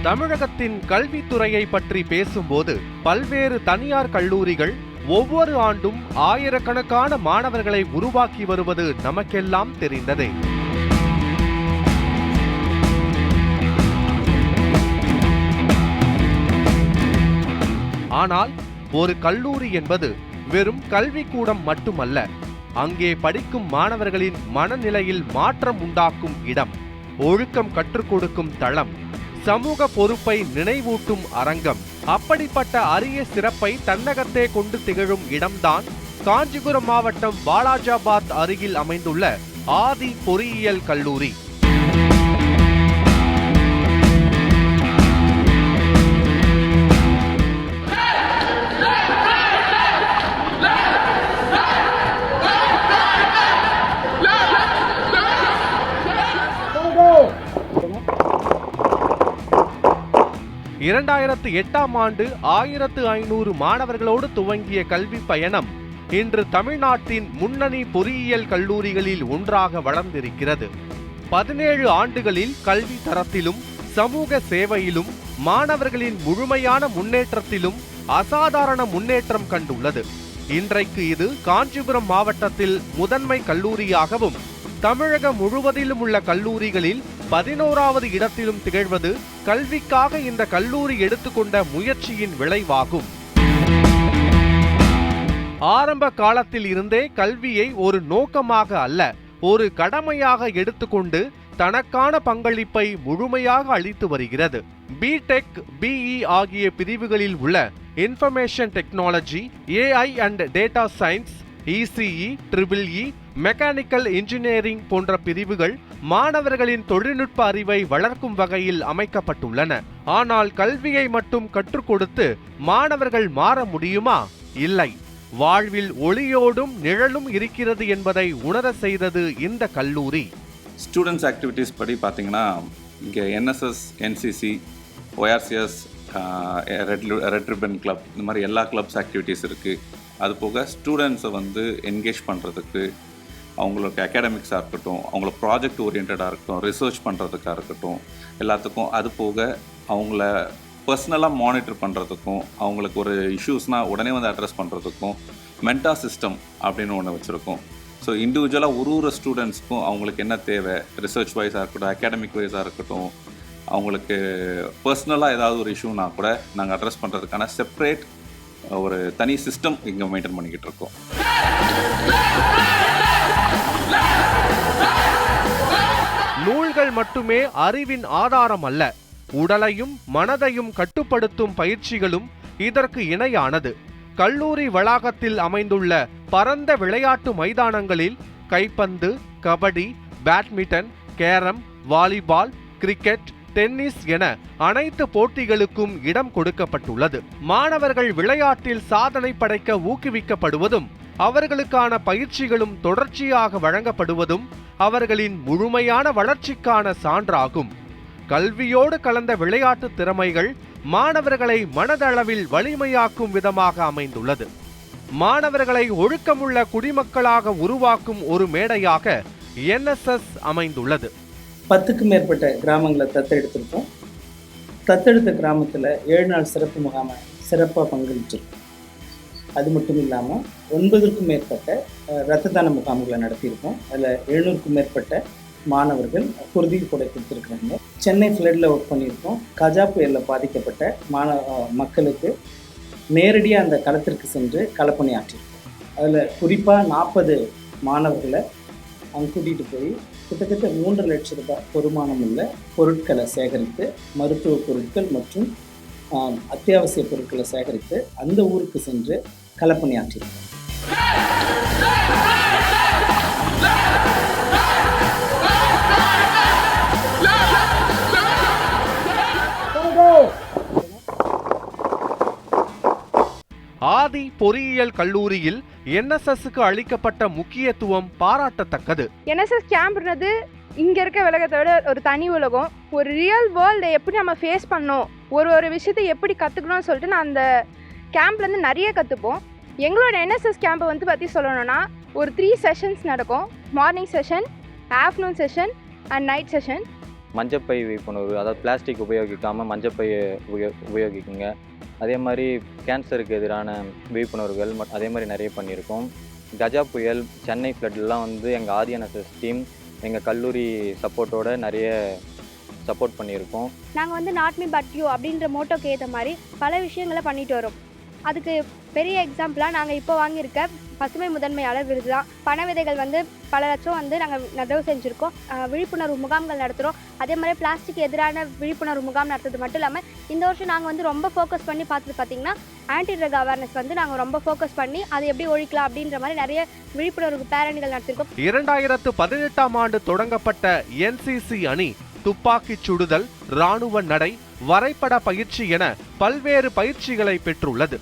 தமிழகத்தின் கல்வித்துறையை பற்றி பேசும்போது பல்வேறு தனியார் கல்லூரிகள் ஒவ்வொரு ஆண்டும் ஆயிரக்கணக்கான மாணவர்களை உருவாக்கி வருவது நமக்கெல்லாம் தெரிந்ததே. ஆனால் ஒரு கல்லூரி என்பது வெறும் கல்விக்கூடம் மட்டுமல்ல, அங்கே படிக்கும் மாணவர்களின் மனநிலையில் மாற்றம் உண்டாக்கும் இடம், ஒழுக்கம் கற்றுக் கொடுக்கும் தளம், சமூக பொறுப்பை நினைவூட்டும் அரங்கம். அப்படிப்பட்ட அரிய சிறப்பை தன்னகத்தே கொண்டு திகழும் இடம்தான் காஞ்சிபுரம் மாவட்டம் வாலாஜாபாத் அருகில் அமைந்துள்ள ஆதி பொறியியல் கல்லூரி. இரண்டாயிரத்து 8ஆம் ஆண்டு 1500 மாணவர்களோடு துவங்கிய கல்வி பயணம் இன்று தமிழ்நாட்டின் முன்னணி பொறியியல் கல்லூரிகளில் ஒன்றாக வளர்ந்திருக்கிறது. 17 ஆண்டுகளில் கல்வி தரத்திலும் சமூக சேவையிலும் மாணவர்களின் முழுமையான முன்னேற்றத்திலும் அசாதாரண முன்னேற்றம் கண்டுள்ளது. இன்றைக்கு இது காஞ்சிபுரம் மாவட்டத்தில் முதன்மை கல்லூரியாகவும் தமிழகம் முழுவதிலும் உள்ள கல்லூரிகளில் 11வது இடத்திலும் திகழ்வது கல்விக்காக இந்த கல்லூரி எடுத்துக்கொண்ட முயற்சியின் விளைவாகும். ஆரம்ப காலத்தில் இருந்தே கல்வியை ஒரு நோக்கமாக அல்ல, ஒரு கடமையாக எடுத்துக்கொண்டு தனக்கான பங்களிப்பை முழுமையாக அளித்து வருகிறது. பிடெக், பிஇ ஆகிய பிரிவுகளில் உள்ள information technology, AI and data science, ECE, EEE, mechanical engineering போன்ற பிரிவுகள் மாணவர்களின் தொழில்நுட்ப அறிவை வளர்க்கும் வகையில் அமைக்கப்பட்டுள்ளன. ஆனால் கல்வியை மட்டும் கற்றுக் கொடுத்து மாணவர்கள் மாற முடியுமா? இல்லை. வாழ்வில் ஒளியோடும் நிழலும் இருக்கிறது என்பதை உணர செய்தது இந்த கல்லூரி. ஸ்டூடெண்ட்ஸ் ஆக்டிவிட்டீஸ் படி பார்த்தீங்கன்னா இங்கே NSS, NCC, YRCS, red ribbon club, இந்த மாதிரி எல்லா கிளப்ஸ் ஆக்டிவிட்டீஸ் இருக்குது. அது போக ஸ்டூடெண்ட்ஸை என்கேஜ் பண்ணுறதுக்கு அவங்களுக்கு அகாடமிக்ஸாக இருக்கட்டும், அவங்கள ப்ராஜெக்ட் ஓரியன்டாக இருக்கட்டும், ரிசர்ச் பண்ணுறதுக்காக இருக்கட்டும், எல்லாத்துக்கும். அது போக அவங்கள பர்சனலாக மானிட்டர் பண்ணுறதுக்கும், அவங்களுக்கு ஒரு இஷ்யூஸ்னால் உடனே அட்ரஸ் பண்ணுறதுக்கும் மென்டார் சிஸ்டம் அப்படின்னு ஒன்று வச்சுருக்கோம். ஸோ இண்டிவிஜுவலாக ஒரு ஸ்டூடெண்ட்ஸ்க்கும் அவங்களுக்கு என்ன தேவை, ரிசர்ச் வைஸாக இருக்கட்டும், அகாடமிக் வைஸாக இருக்கட்டும், அவங்களுக்கு பர்சனலாக ஏதாவது ஒரு இஷ்யூனா கூட நாங்கள் அட்ரஸ் பண்ணுறதுக்கான செப்பரேட் ஒரு தனி சிஸ்டம் இங்கே மெயின்டைன் பண்ணிக்கிட்டு இருக்கோம். நூல்கள் மட்டுமே அறிவின் ஆதாரம் அல்ல, உடலையும் மனதையும் கட்டுப்படுத்தும் பயிற்சிகளும் இதற்கு இணையானது. கல்லூரி வளாகத்தில் அமைந்துள்ள பரந்த விளையாட்டு மைதானங்களில் கைப்பந்து, kabaddi, badminton, carrom, volleyball, cricket, tennis என அனைத்து போட்டிகளுக்கும் இடம் கொடுக்கப்பட்டுள்ளது. மாணவர்கள் விளையாட்டில் சாதனை படைக்க ஊக்குவிக்கப்படுவதும் அவர்களுக்கான பயிற்சிகளும் தொடர்ச்சியாக வழங்கப்படுவதும் அவர்களின் முழுமையான வளர்ச்சிக்கான சான்றாகும். கல்வியோடு கலந்த விளையாட்டு திறமைகள் மாணவர்களை மனதளவில் வலிமையாக்கும் விதமாக அமைந்துள்ளது. மாணவர்களை ஒழுக்கமுள்ள குடிமக்களாக உருவாக்கும் ஒரு மேடையாக என்எஸ்எஸ் அமைந்துள்ளது. 10க்கும் மேற்பட்ட கிராமங்களை தத்தெடுத்திருக்கோம். தத்தெடுத்த கிராமத்தில் 7 நாள் சிறப்பு முகாமை சிறப்பாக பங்களிச்சிருக்கோம். அது மட்டும் இல்லாமல் 9க்கும் மேற்பட்ட இரத்த தான முகாம்களை நடத்தியிருக்கோம். அதில் 700க்கும் மேற்பட்ட மாணவர்கள் குருதி கொடை கொடுத்துருக்குறாங்க. சென்னை ஃப்ளட்டில் ஒர்க் பண்ணியிருக்கோம். கஜா புயலில் பாதிக்கப்பட்ட மக்களுக்கு நேரடியாக அந்த களத்திற்கு சென்று களப்பணி ஆற்றியிருக்கோம். அதில் குறிப்பாக 40 மாணவர்களை அங்கே கூட்டிகிட்டு போய் கிட்டத்தட்ட 3 லட்சம் ரூபாய் பெருமானம் உள்ள பொருட்களை சேகரித்து, மருத்துவ பொருட்கள் மற்றும் அத்தியாவசிய பொருட்களை சேகரித்து அந்த ஊருக்கு சென்று களப்பணி ஆற்றியிருக்கோம். ஆதி பொறியியல் கல்லூரியில் என்எஸ்எஸ்க்கு அளிக்கப்பட்ட முக்கியத்துவம் பாராட்டத்தக்கது. என்எஸ்எஸ் கேம்ப்ன்றது இங்கே இருக்க உலகத்தை விட ஒரு தனி உலகம். ஒரு ரியல் வேர்ல்டை எப்படி நம்ம ஃபேஸ் பண்ணோம், ஒரு விஷயத்தை எப்படி கற்றுக்கணும்னு சொல்லிட்டு நான் அந்த கேம்ப்லேருந்து நிறைய கற்றுப்போம். எங்களோட என்எஸ்எஸ் கேம்பை பற்றி சொல்லணும்னா ஒரு 3 செஷன்ஸ் நடக்கும். Morning session, afternoon session and night session. மஞ்சப்பை விழிப்புணர்வு, அதாவது பிளாஸ்டிக் உபயோகிக்காமல் மஞ்சப்பை உபயோகிக்குங்க. அதே மாதிரி கேன்சருக்கு எதிரான விழிப்புணர்வுகள் அதே மாதிரி நிறைய பண்ணியிருக்கோம். கஜா புயல், சென்னை ஃப்ளட்லாம் வந்து எங்கள் ஆர்என்எஸ்எஸ் டீம் எங்கள் கல்லூரி சப்போர்ட்டோட நிறைய சப்போர்ட் பண்ணியிருக்கோம். நாங்கள் வந்து நாட் மீ பட் யூ அப்படின்ற மோட்டோக்கு ஏற்ற மாதிரி பல விஷயங்களை பண்ணிட்டு வரோம். அதுக்கு பெரிய எக்ஸாம்பிளாக நாங்கள் இப்போ வாங்கியிருக்க பசுமை முதன்மையாளர் விருது தான். பனை விதைகள் வந்து பல லட்சம் வந்து நாங்கள் நடவு செஞ்சுருக்கோம். விழிப்புணர்வு முகாம்கள் நடத்துகிறோம். அதே மாதிரி பிளாஸ்டிக் எதிரான விழிப்புணர்வு முகாம் நடத்துறது மட்டும் இல்லாமல் இந்த வருஷம் நாங்கள் வந்து ரொம்ப ஃபோக்கஸ் பண்ணி பார்த்தது பார்த்திங்கன்னா ஆன்டி ட்ரக் அவேர்னஸ் வந்து நாங்கள் ரொம்ப ஃபோக்கஸ் பண்ணி அதை எப்படி ஒழிக்கலாம் அப்படின்ற மாதிரி நிறைய விழிப்புணர்வு பேரணிகள் நடத்திருக்கோம். 2018ஆம் ஆண்டு தொடங்கப்பட்ட என்சிசி அணி துப்பாக்கிச் சுடுதல், இராணுவ நடை, வரைபட பயிற்சி என பல்வேறு பயிற்சிகளை பெற்றுள்ளது.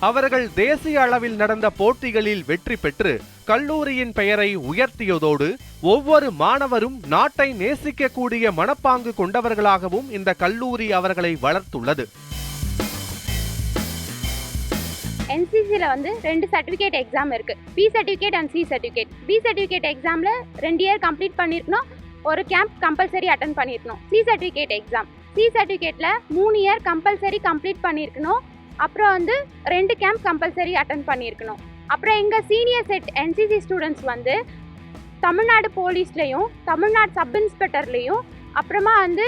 அவர்கள் தேசிய அளவில் நடந்த போட்டிகளில் வெற்றி பெற்று கல்லூரியின் பெயரை உயர்த்தியதோடு ஒவ்வொரு மாணவரும் நாட்டை நேசிக்கக்கூடிய மனப்பாங்கு கொண்டவர்களாகவும் இந்த கல்லூரி அவர்களை வளர்த்துள்ளது. என்சிசியில் வந்து 2 சர்டிஃபிகேட் எக்ஸாம் இருக்குது. B certificate and C certificate. B certificate எக்ஸாமில் 2 இயர் கம்ப்ளீட் பண்ணியிருக்கணும், ஒரு கேம்ப் கம்பல்சரி அட்டன் பண்ணியிருக்கணும். சி சர்டிஃபிகேட் எக்ஸாம், சி சர்டிஃபிகேட்டில் 3 இயர் கம்பல்சரி கம்ப்ளீட் பண்ணியிருக்கணும், அப்புறம் வந்து 2 கேம்ப் கம்பல்சரி அட்டன் பண்ணியிருக்கணும். அப்புறம் எங்கள் சீனியர் செட் என்சிசி ஸ்டூடெண்ட்ஸ் வந்து தமிழ்நாடு போலீஸ்லேயும் தமிழ்நாடு சப் இன்ஸ்பெக்டர்லேயும் அப்புறமா வந்து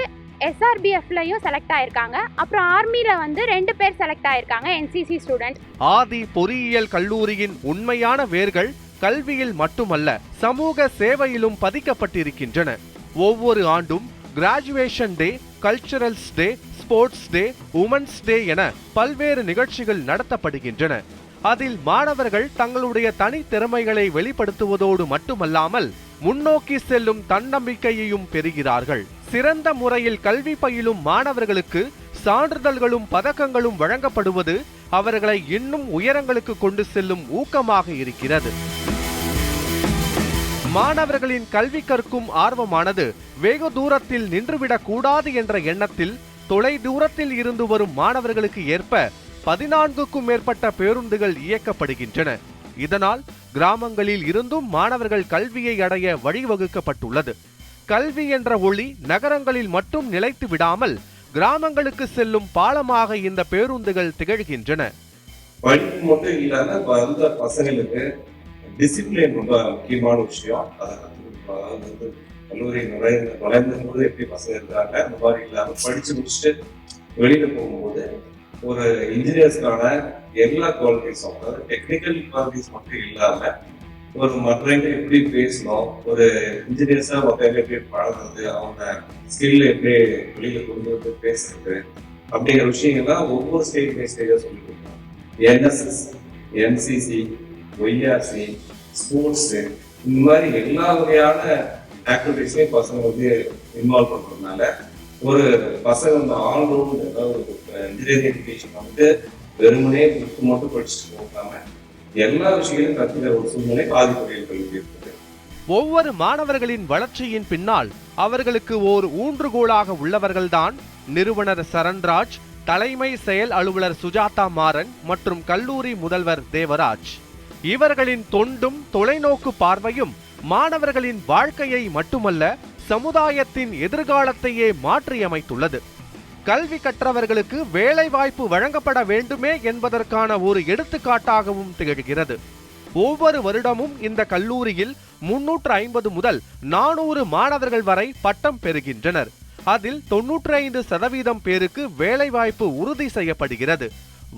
SRBFலையும் செலக்ட் ஆயிருக்காங்க. அப்புறம் ஆர்மியில் வந்து 2 பேர் செலக்ட் ஆயிருக்காங்க என்சிசி ஸ்டூடெண்ட். ஆதி பொறியியல் கல்லூரியின் உண்மையான வேர்கள் கல்வியில் மட்டுமல்ல, சமூக சேவையிலும் பதிக்கப்பட்டிருக்கின்றன. ஒவ்வொரு ஆண்டும் கிராஜுவேஷன் டே, கல்ச்சரல்ஸ் டே, ஸ்போர்ட்ஸ் டே, உமன்ஸ் டே என பல்வேறு நிகழ்ச்சிகள் நடத்தப்படுகின்றன. அதில் மாணவர்கள் தங்களுடைய தனித்திறமைகளை வெளிப்படுத்துவதோடு மட்டுமல்லாமல் முன்னோக்கி செல்லும் தன்னம்பிக்கையையும் பெறுகிறார்கள். சிறந்த முறையில் கல்வி பயிலும் மாணவர்களுக்கு சான்றிதழ்களும் பதக்கங்களும் வழங்கப்படுவது அவர்களை இன்னும் உயரங்களுக்கு கொண்டு செல்லும் ஊக்கமாக இருக்கிறது. மாணவர்களின் கல்வி கற்கும் ஆர்வமானது வெகு தூரத்தில் நின்றுவிடக் கூடாது என்ற எண்ணத்தில் தொலை தூரத்தில் இருந்து வரும் மாணவர்களுக்கு ஏற்ப 14க்கும் மேற்பட்ட பேருந்துகள் இயக்கப்படுகின்றன. இதனால் கிராமங்களில் இருந்தும் மாணவர்கள் கல்வியை அடைய வழிவகுக்கப்பட்டுள்ளது. கல்வி என்ற ஒளி நகரங்களில் மட்டும் நிலைத்து விடாமல் கிராமங்களுக்கு செல்லும் பாலமாக இந்த பேருந்துகள் திகழ்கின்றன. படிப்பு மட்டும் இல்லாம வந்த பசங்களுக்கு டிசிப்ளின் ரொம்ப முக்கியமான விஷயம். அதை கற்றுக் கல்லூரி நுழைந்த போது எப்படி பசங்க இருக்காங்க, அந்த மாதிரி இல்லாம படிச்சு முடிச்சுட்டு வெளியில போகும்போது ஒரு இன்ஜினியர்ஸ்க்கான எல்லா குவாலிட்டிஸும், அதாவது டெக்னிக்கல் குவாலிட்டிஸ் மட்டும் இல்லாம ஒரு மற்றவங்க எப்படி பேசணும், ஒரு இன்ஜினியர்ஸா மற்றவங்க எப்படி பழகுறது, அவங்க ஸ்கில் எப்படி வெளியில கொண்டு வந்து பேசுறது அப்படிங்கிற விஷயங்கள்லாம் ஒவ்வொரு ஸ்டேஜா சொல்லி கொடுக்கணும். NSS, NCC, YRC, ஸ்போர்ட்ஸ், இந்த மாதிரி எல்லா வகையான ஆக்டிவிட்டிஸ்லையும் பசங்க வந்து இன்வால்வ் பண்றதுனால ஒரு பசங்க வந்து ஆல்ரவுண்ட், அதாவது இன்ஜினியரிங் எஜுகேஷன் வந்து வெறுமனே புக்கு மட்டும் படிச்சுட்டு போகாம எல்லா விஷயங்களும் கற்றுக்கிற ஒரு சூழ்நிலை ஆதிபொறியியல் கல்வி இருக்குது. ஒவ்வொரு மாணவர்களின் வளர்ச்சியின் பின்னால் அவர்களுக்கு ஓர் ஊன்றுகோலாக உள்ளவர்கள்தான் நிறுவனர் சரண்ராஜ், தலைமை செயல் அலுவலர் சுஜாதா மாறன் மற்றும் கல்லூரி முதல்வர் தேவராஜ். இவர்களின் தொண்டும் தொலைநோக்கு பார்வையும் மாணவர்களின் வாழ்க்கையை மட்டுமல்ல, சமுதாயத்தின் எதிர்காலத்தையே மாற்றியமைத்துள்ளது. கல்வி கற்றவர்களுக்கு வேலை வாய்ப்பு வழங்கப்பட வேண்டுமே என்பதற்கான ஒரு எடுத்துக்காட்டாகவும் திகழ்கிறது. ஒவ்வொரு வருடமும் இந்த கல்லூரியில் 350 முதல் 400 மாணவர்கள் வரை பட்டம் பெறுகின்றனர். அதில் 95% பேருக்கு வேலைவாய்ப்பு உறுதி செய்யப்படுகிறது.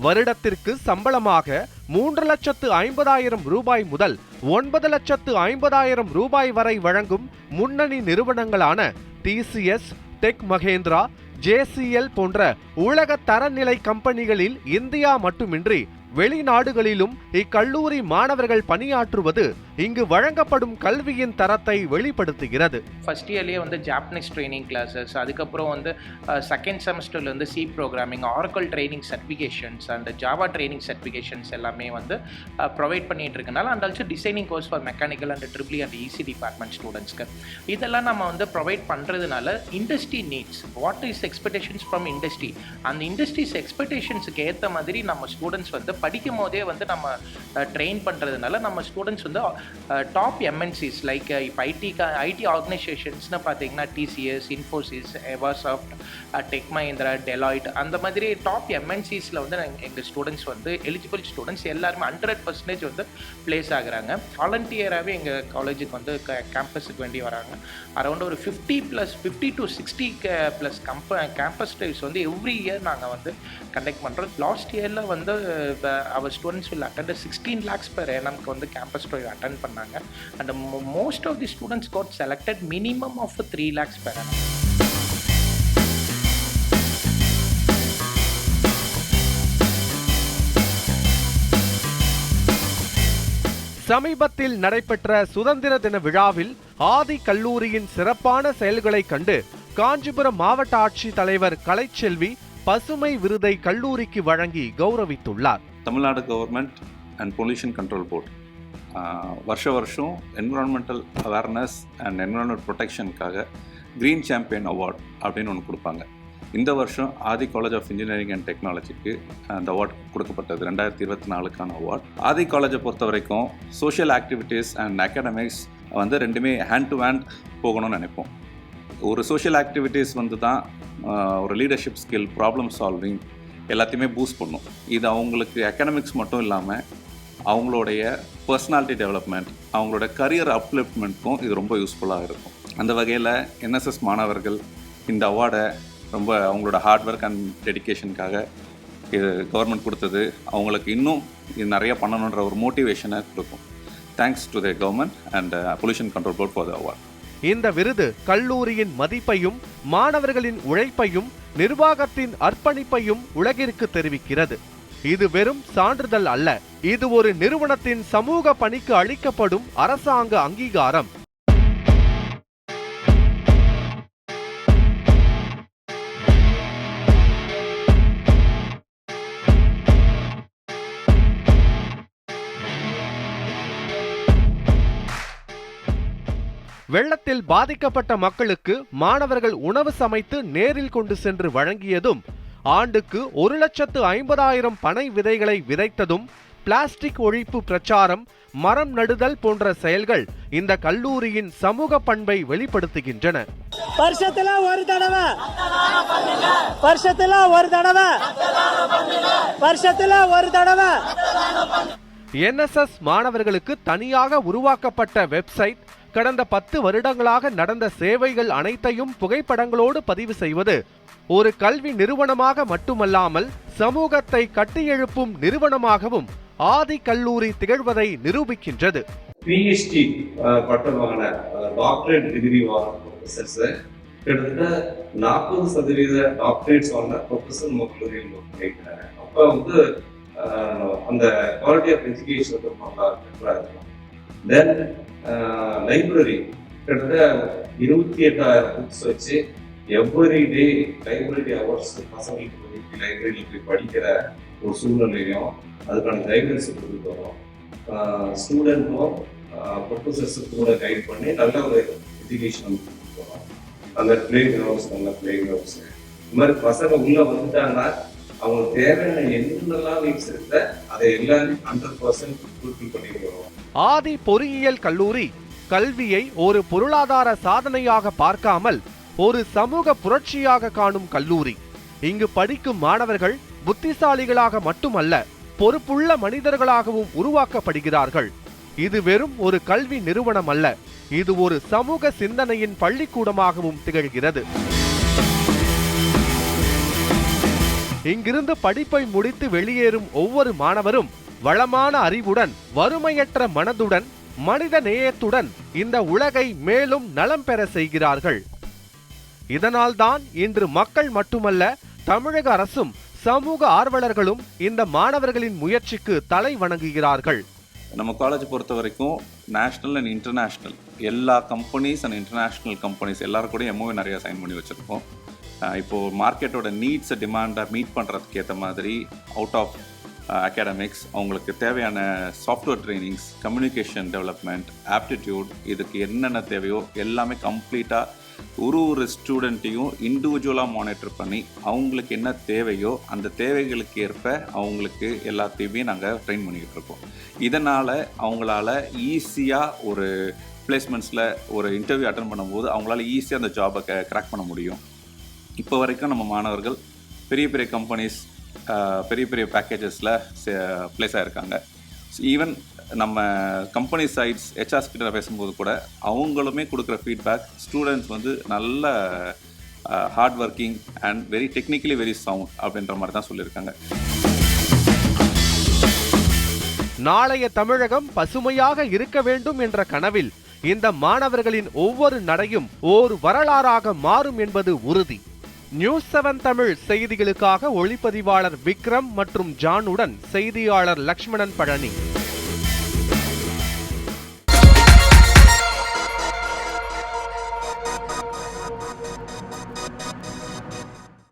வருடத்திற்கு சம்பளமாக 3,50,000 ரூபாய் முதல் 9,50,000 ரூபாய் வரை வழங்கும் முன்னணி நிறுவனங்களான TCS, டெக் மகேந்திரா, JCL போன்ற உலக தரநிலை கம்பெனிகளில் இந்தியா மட்டுமின்றி வெளிநாடுகளிலும் இக்கல்லூரி மாணவர்கள் பணியாற்றுவது இங்கு வழங்கப்படும் கல்வியின் தரத்தை வெளிப்படுத்துகிறது. ஃபர்ஸ்ட் இயர்லேயே வந்து ஜாப்பனீஸ் ட்ரைனிங் கிளாஸஸ், அதுக்கப்புறம் வந்து செகண்ட் செமஸ்டர்ல வந்து C programming, Oracle training certifications and Java training certifications எல்லாமே வந்து ப்ரொவைட் பண்ணிட்டு இருக்கனால, and also designing course for mechanical and triple and EC department ஸ்டூடெண்ட்ஸ்க்கு இதெல்லாம் நம்ம வந்து ப்ரொவைட் பண்ணுறதுனால industry needs, what is expectations from industry, அந்த இண்டஸ்ட்ரீஸ் எக்ஸ்பெக்டேஷன்ஸுக்கு ஏற்ற மாதிரி நம்ம ஸ்டூடெண்ட்ஸ் வந்து படிக்கும் போதே வந்து நம்ம ட்ரெயின் பண்ணுறதுனால நம்ம ஸ்டூடெண்ட்ஸ் வந்து டாப் எம்என்சிஸ் லைக் இப்போ ஐடி ஆர்கனைசேஷன்ஸ்னு பார்த்தீங்கன்னா TCS, Infosys, Eversoft, Tech Mahindra, Deloitte அந்த மாதிரி டாப் எம்என்சிஸில் வந்து எங்கள் ஸ்டூடெண்ட்ஸ் வந்து எலிஜிபிள் ஸ்டூடெண்ட்ஸ் எல்லாருமே 100% வந்து பிளேஸ் ஆகுறாங்க. வாலண்டியராகவே எங்கள் காலேஜுக்கு வந்து கேம்பஸுக்கு வேண்டி வராங்க. அரௌண்ட் ஒரு 50 to 60 ப்ளஸ் கேம்பஸ் ட்ரைவ்ஸ் வந்து எவ்ரி இயர் நாங்கள் வந்து கண்டக்ட் பண்ணுறோம். லாஸ்ட் இயரில் வந்து அவர் students will attend 16 lakhs per annum வந்து கேம்பஸ் ட்ரைவ் அட்டெண்ட் பண்ணாங்க. And most of the students got selected minimum of 3 lakhs per annum. சமீபத்தில் நடைபெற்ற சுதந்திர தின விழாவில் ஆதி கல்லூரியின் சிறப்பான செயல்களை கண்டு காஞ்சிபுரம் மாவட்ட ஆட்சித் தலைவர் கலைச்செல்வி பசுமை விருதை கல்லூரிக்கு வழங்கி கௌரவித்துள்ளார். Tamil Nadu government and pollution control board வருஷம் என்விரான்மெண்டல் அவேர்னஸ் அண்ட் என்விரான்மெண்ட் ப்ரொடெக்ஷனுக்காக க்ரீன் சாம்பியன் அவார்ட் அப்படின்னு ஒன்று கொடுப்பாங்க. இந்த வருஷம் Adhi college of engineering and டெக்னாலஜிக்கு அந்த அவார்ட் கொடுக்கப்பட்டது. 2024 அவார்ட். ஆதி காலேஜை பொறுத்த வரைக்கும் சோஷியல் ஆக்டிவிட்டீஸ் அண்ட் அகாடமிக்ஸ் வந்து ரெண்டுமே ஹேண்ட் டு ஹேண்ட் போகணும்னு நினைப்போம். ஒரு சோஷியல் ஆக்டிவிட்டீஸ் வந்து தான் ஒரு லீடர்ஷிப் ஸ்கில், ப்ராப்ளம் சால்விங் எல்லாத்தையுமே பூஸ்ட் பண்ணும். இது அவங்களுக்கு அகாடமிக்ஸ் மட்டும் இல்லாமல் அவங்களுடைய பர்சனாலிட்டி டெவலப்மெண்ட், அவங்களோட கரியர் அப்லிஃப்ட்மெண்ட்க்கும் இது ரொம்ப யூஸ்ஃபுல்லாக இருக்கும். அந்த வகையில் என்எஸ்எஸ் மாணவர்கள் இந்த அவார்டை ரொம்ப அவங்களோட ஹார்ட் ஒர்க் அண்ட் டெடிக்கேஷனுக்காக இது கவர்மெண்ட் கொடுத்தது அவங்களுக்கு இன்னும் இது நிறைய பண்ணணுன்ற ஒரு மோட்டிவேஷனை கொடுக்கும். Thanks to the government and pollution control board for the award. இந்த விருது கல்லூரியின் மதிப்பையும் மாணவர்களின் உழைப்பையும் நிர்வாகத்தின் அர்ப்பணிப்பையும் உலகிற்கு தெரிவிக்கிறது. இது வெறும் சான்றிதழ் அல்ல, இது ஒரு நிறுவனத்தின் சமூக பணிக்கு அளிக்கப்படும் அரசாங்க அங்கீகாரம். வெள்ளத்தில் பாதிக்கப்பட்ட மக்களுக்கு மாணவர்கள் உணவு சமைத்து நேரில் கொண்டு சென்று வழங்கியதும், ஆண்டுக்கு 1,50,000 பனை விதைகளை விதைத்ததும், பிளாஸ்டிக் ஒழிப்பு பிரச்சாரம், மரம் நடுதல் போன்ற செயல்கள் இந்த கல்லூரியின் சமூக பண்பை வெளிப்படுத்துகின்றன. என்எஸ்எஸ் மாணவர்களுக்கு தனியாக உருவாக்கப்பட்ட வெப்சைட் கடந்த 10 வருடங்களாக நடந்த சேவைகள் அனைத்தையும் புகைப்படங்களோடு பதிவு செய்வது ஒரு கல்வி நிறுவனமாக மட்டுமல்லாமல் சமூகத்தை கட்டியெழுப்பும் நிறுவனமாகவும் ஆதி கல்லூரி திகழ்வதை நிரூபிக்கின்றது. PhD பட்டம் வாங்கின டாக்டரேட் டிகிரி வாங்கின ப்ரொஃபசர்ஸ் கிட்டத்தட்ட 40% டாக்டரேட்ஸ் வாங்கின ப்ரொஃபசர் நம்ம கல்லூரியில் கேட்கிறாங்க. அப்போ வந்து அந்த குவாலிட்டி ஆஃப் எஜுகேஷன் நல்லா இருக்கும். தென் லைப்ரரி கிட்டத்தட்ட 28,000 புக்ஸ் வச்சு எவ்ரி டே லைப்ரரி ஹவர்ஸ் பசங்களுக்கு லைப்ரரியில் போய் படிக்கிற ஒரு சூழ்நிலையும் அதுக்கான கைடன்ஸ் கொடுத்துட்டு வரோம். ஸ்டூடெண்ட்டும் ப்ரொஃபசர்ஸுக்கு கூட கைட் பண்ணி நல்ல ஒரு எஜுகேஷன் கொடுத்துட்டு வரோம். அந்த பிளே கிரவுண்ட்ஸ், நல்ல பிளே கிரவுண்ட்ஸ், இந்த மாதிரி பசங்க உள்ள வந்துட்டாங்கன்னா அவங்களுக்கு தேவையான என்னென்னலாம் நீட்ஸ் இருக்க அதை எல்லாமே 100% ஃபுல்ஃபில் பண்ணிட்டு வரோம். ஆதி பொறியியல் கல்லூரி கல்வியை ஒரு பொருளாதார சாதனையாக பார்க்காமல் ஒரு சமூக புரட்சியாக காணும் கல்லூரி. இங்கு படிக்கும் மாணவர்கள் புத்திசாலிகளாக மட்டுமல்ல, பொறுப்புள்ள மனிதர்களாகவும் உருவாக்கப்படுகிறார்கள். இது வெறும் ஒரு கல்வி நிறுவனம் அல்ல, இது ஒரு சமூக சிந்தனையின் பள்ளிக்கூடமாகவும் திகழ்கிறது. இங்கிருந்து படிப்பை முடித்து வெளியேறும் ஒவ்வொரு மாணவரும் வளமான அறிவுடன், வறுமையற்ற மனதுடன், மனித நேயத்துடன் இந்த உலகை மேலும் நலம் பெற செய்கிறார்கள். இதனால்தான் இன்று மக்கள் மட்டுமல்ல, தமிழக அரசும் சமூக ஆர்வலர்களும் இந்த மாணவர்களின் முயற்சிக்கு தலை வணங்குகிறார்கள். நம்ம காலேஜ் பொறுத்த வரைக்கும் நேஷ்னல் அண்ட் இன்டர்நேஷ்னல் எல்லா கம்பெனிஸ் அண்ட் இன்டர்நேஷ்னல் கம்பெனிஸ் எல்லாரும் கூட MOU நிறைய சைன் பண்ணி வச்சுருக்கோம். இப்போது மார்க்கெட்டோட நீட்ஸை டிமாண்டாக மீட் பண்ணுறதுக்கு ஏற்ற மாதிரி அவுட் ஆஃப் அகாடமிக்ஸ் அவங்களுக்கு தேவையான software trainings, communication development, aptitude, இதுக்கு என்னென்ன தேவையோ எல்லாமே கம்ப்ளீட்டாக ஒரு ஸ்டூடெண்ட்டையும் இண்டிவிஜுவலாக மானிட்டர் பண்ணி அவங்களுக்கு என்ன தேவையோ அந்த தேவைகளுக்கு ஏற்ப அவங்களுக்கு எல்லாத்தையுமே நாங்கள் ட்ரெயின் பண்ணிக்கிட்டு இருக்கோம். இதனால் அவங்களால ஈஸியாக ஒரு பிளேஸ்மெண்ட்ஸில் ஒரு இன்டர்வியூ அட்டன் பண்ணும்போது அவங்களால ஈஸியாக அந்த ஜாபை கிராக் பண்ண முடியும். இப்போ வரைக்கும் நம்ம மாணவர்கள் பெரிய பெரிய கம்பெனிஸ், பெரிய பெரிய பேக்கேஜஸில் ப்ளேஸ் ஆகிருக்காங்க. ஈவன் நம்ம கம்பெனி சைட்ஸ் ஹெச்ஆர்ஸ் கிட்ட பேசும்போது கூட அவங்களுமே கொடுக்குற ஃபீட்பேக் ஸ்டூடெண்ட்ஸ் வந்து நல்ல hard working and very technically very sound அப்படின்ற மாதிரி தான் சொல்லியிருக்காங்க. நாளைய தமிழகம் பசுமையாக இருக்க வேண்டும் என்ற கனவில் இந்த மாணவர்களின் ஒவ்வொரு நடையும் ஓர் வரலாறாக மாறும் என்பது உறுதி. நியூஸ் 7 தமிழ் செய்திகளுக்காக ஒளிப்பதிவாளர் விக்ரம் மற்றும் ஜானுடன் செய்தியாளர் லக்ஷ்மணன் பழனி.